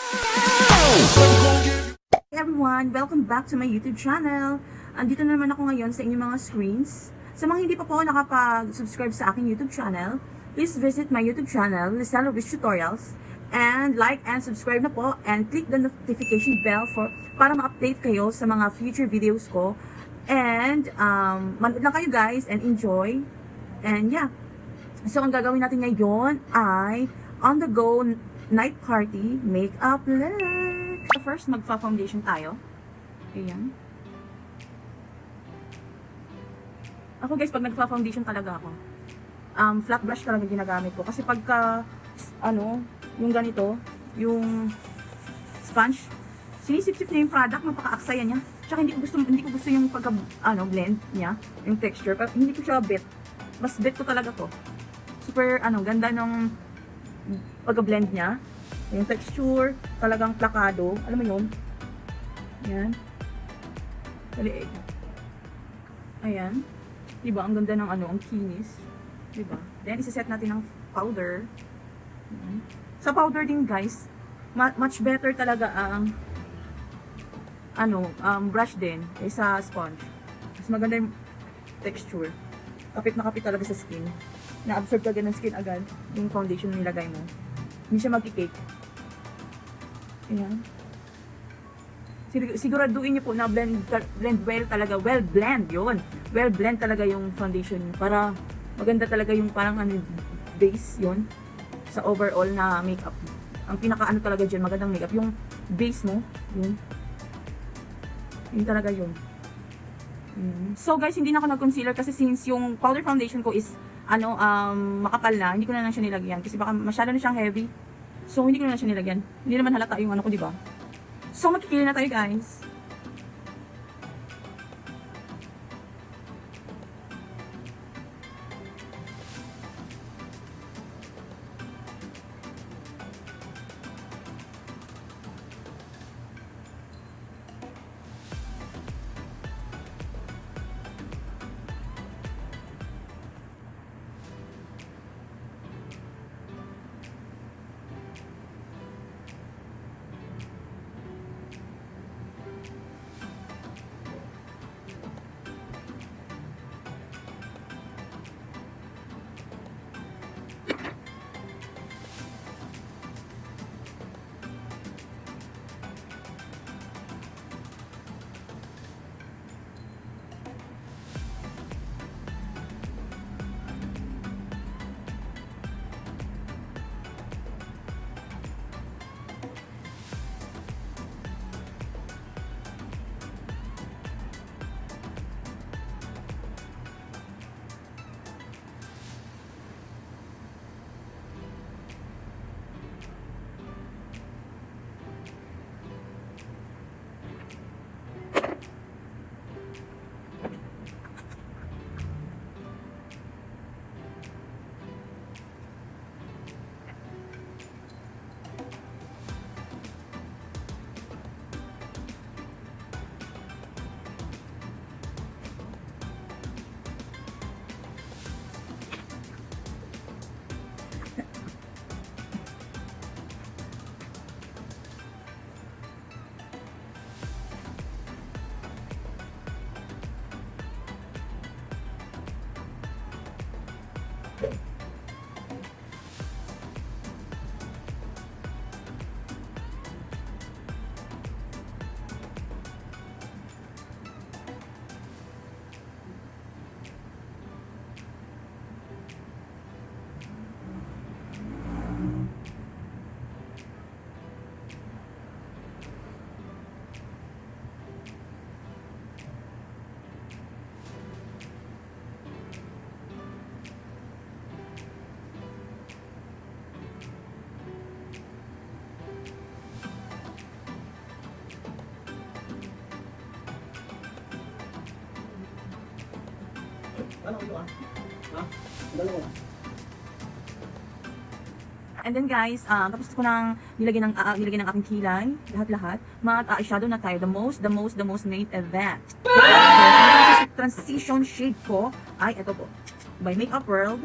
Hey everyone! Welcome back to my YouTube channel. Andito na naman ako ngayon sa inyong mga screens. Sa mga hindi pa po nakapag-subscribe sa aking YouTube channel, please visit my YouTube channel, LeizelRuiz Tutorials, and like and subscribe na po, and click the notification bell para ma-update kayo sa mga future videos ko. And manood lang kayo guys and enjoy. And yeah, so ang gagawin natin ngayon ay on the go night party makeup look. First, magfa-foundation tayo. Ayan. Ako guys, pag nagfa-foundation talaga ako, flat brush talaga ginagamit ko. Kasi pagka, yung ganito, yung sponge, sinisip-sip niya yung product, napaka-aksaya niya. Tsaka hindi ko gusto yung pagka, blend niya, yung texture. Pero hindi ko siya bet. Mas bet ko talaga to. Super, ganda nung pagka-blend niya. Yung texture, talagang plakado. Alam mo yun? Ayan. Dali. Ayan. Diba? Ang ganda ng ang kinis. Diba? Then, isa-set natin ng powder. Ayan. Sa powder din, guys, much better talaga ang brush din sa sponge. Mas maganda yung texture. Kapit na kapit talaga sa skin. Na-absorb talaga ng skin agad yung foundation na nilagay mo. Hindi siya magkikake. Ayan. Siguraduhin niyo po na blend well talaga. Well blend yun. Well blend talaga yung foundation para maganda talaga yung parang base yun sa overall na makeup. Ang pinaka talaga dyan, magandang makeup. Yung base mo, yun. Yun talaga yun. So guys, hindi na ako nag-concealer kasi since yung powder foundation ko is makapal na, hindi ko na lang siya nilagyan kasi baka masyado na siyang heavy. So hindi ko na lang siya nilagyan. Hindi naman halata yung ko, di ba? So magkikili na tayo, guys. And then guys, tapos ko nang nilagyan ng aking kilay, lahat-lahat. Mag-eyeshadow na tayo. The most made event. So, transition shade ko ay ito po. By Makeup World.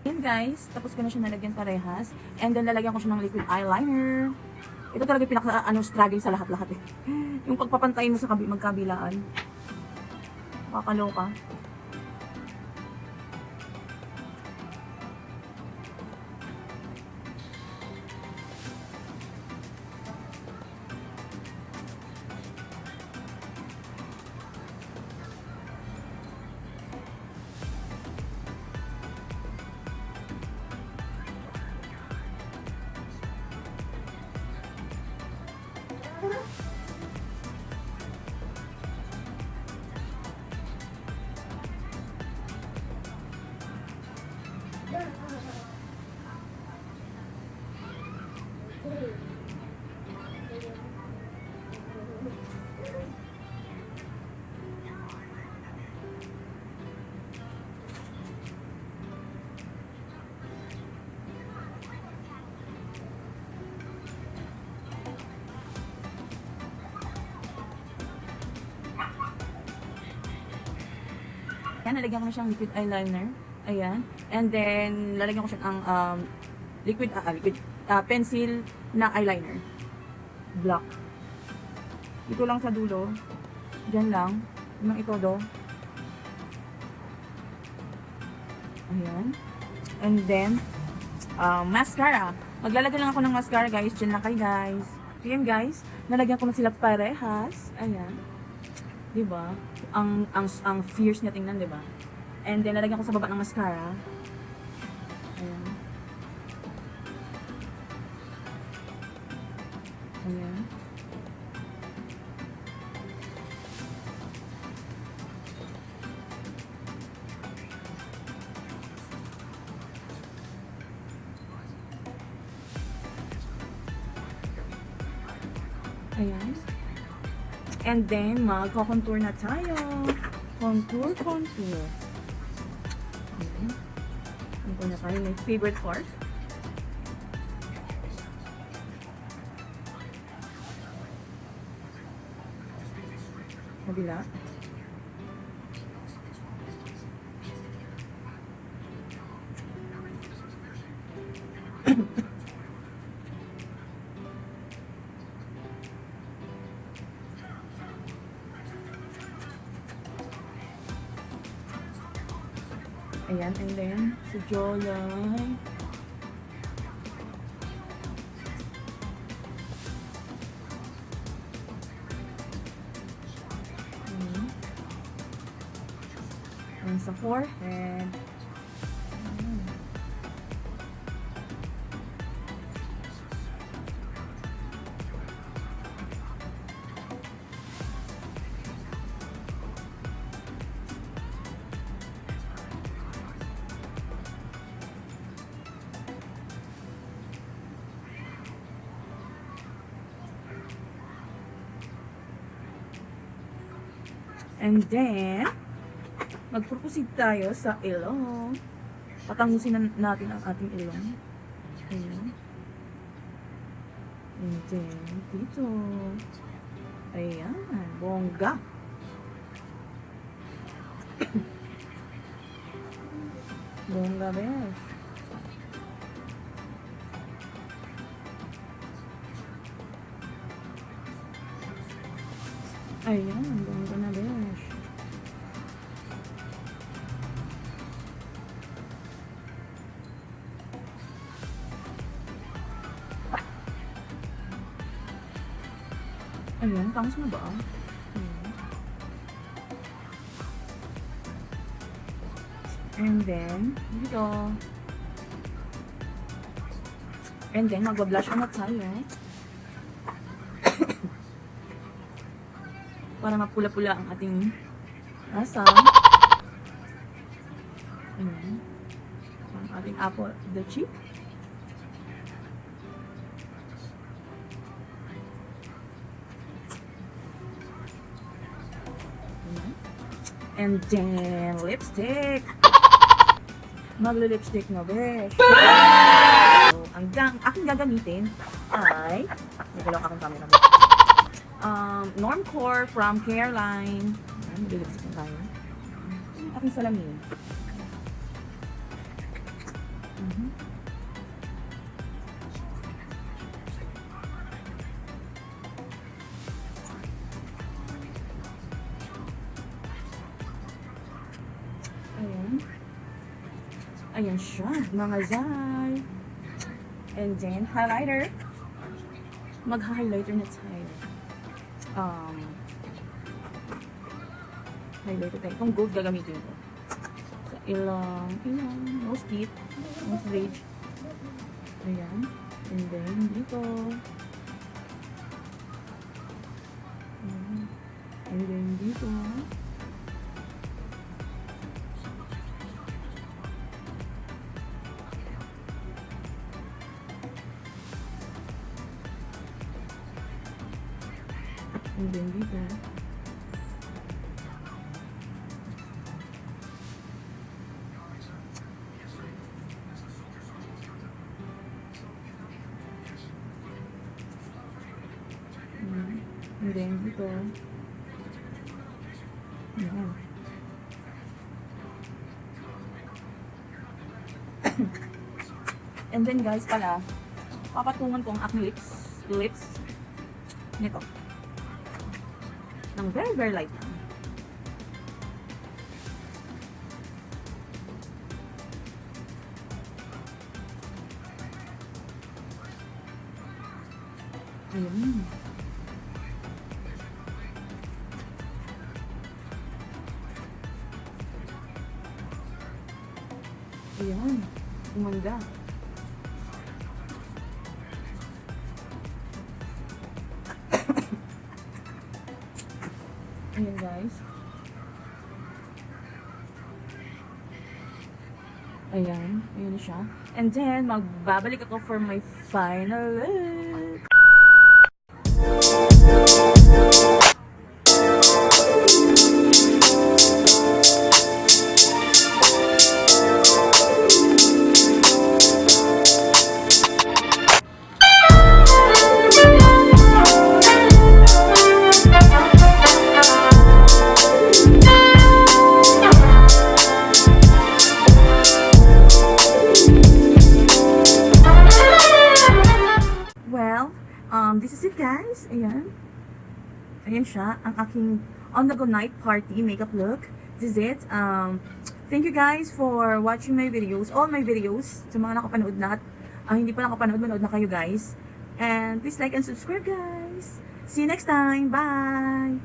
Yan guys, tapos ko na siya nalagyan parehas. And then lalagyan ko siya ng liquid eyeliner. Ito talaga yung pinaka struggle sa lahat-lahat eh. Yung pagpapantayin mo sa magkabilaan. Makakaloka. Yan, lalagyan ko na siyang liquid eyeliner. Ayan. And then, lalagyan ko siya ng liquid pencil na eyeliner. Black. Dito lang sa dulo. Diyan lang. Yung itodo. Ayan. And then, mascara. Maglalagay lang ako ng mascara, guys. Diyan lang kayo, guys. Ayan, guys. Nalagyan ko na sila parehas. Ayan. Diba? Ang fierce niya tingnan, diba? And then, lalagyan ko sa baba ng mascara. Ayan. Ayan. Ayan. And then, magko-contour na tayo. Contour. Ayan. Contour na tayo. My favorite part. Kabila. Ayan, and then, si Jolan. And sa forehead. And then, mag-proceed tayo sa ilong. Patangusin natin ang ating ilong. Ayan. And then, dito. Ayan, bongga. Bongga, besh. Ayan, ganda na besh. Ayan, tangos na ba? Ayan. And then, dito. And then, magba-blush on na tayo. Para mapula-pula ang ating asa. Ayan. Ang ating apple of the cheek. Ayan. And then, lipstick. Maglo-lipstick na, besh. So, ang aking gagamitin ay, nagalaw akong camera. Normcore from Careline. Ayan, mag-lipstick na tayo. Aking salamin. Ayan. Ayan siya, mga zay. And then, highlighter. Mag-highlighter na tayo. Highlighter tayo. Itong gold gagamitin ko. Sa ilang, nose tip, nose bridge. Ayan. And then, dito. Ayan. And then, dito. And then dito. And then dito. Ayan. And then guys pala, papatungan ko ang aking lips nito. Ng very, very light. Ayan. Ayan. Umanda. Ayan guys. Ayan. Ayan na siya. And then, magbabalik ako for my final look. This is it guys. Ayan. Ayan siya. Ang aking on-the-go night party makeup look. This is it. Thank you guys for watching my videos. All my videos. Sa mga nakapanood na at hindi pa nakapanood, manood na kayo guys. And please like and subscribe guys. See you next time. Bye!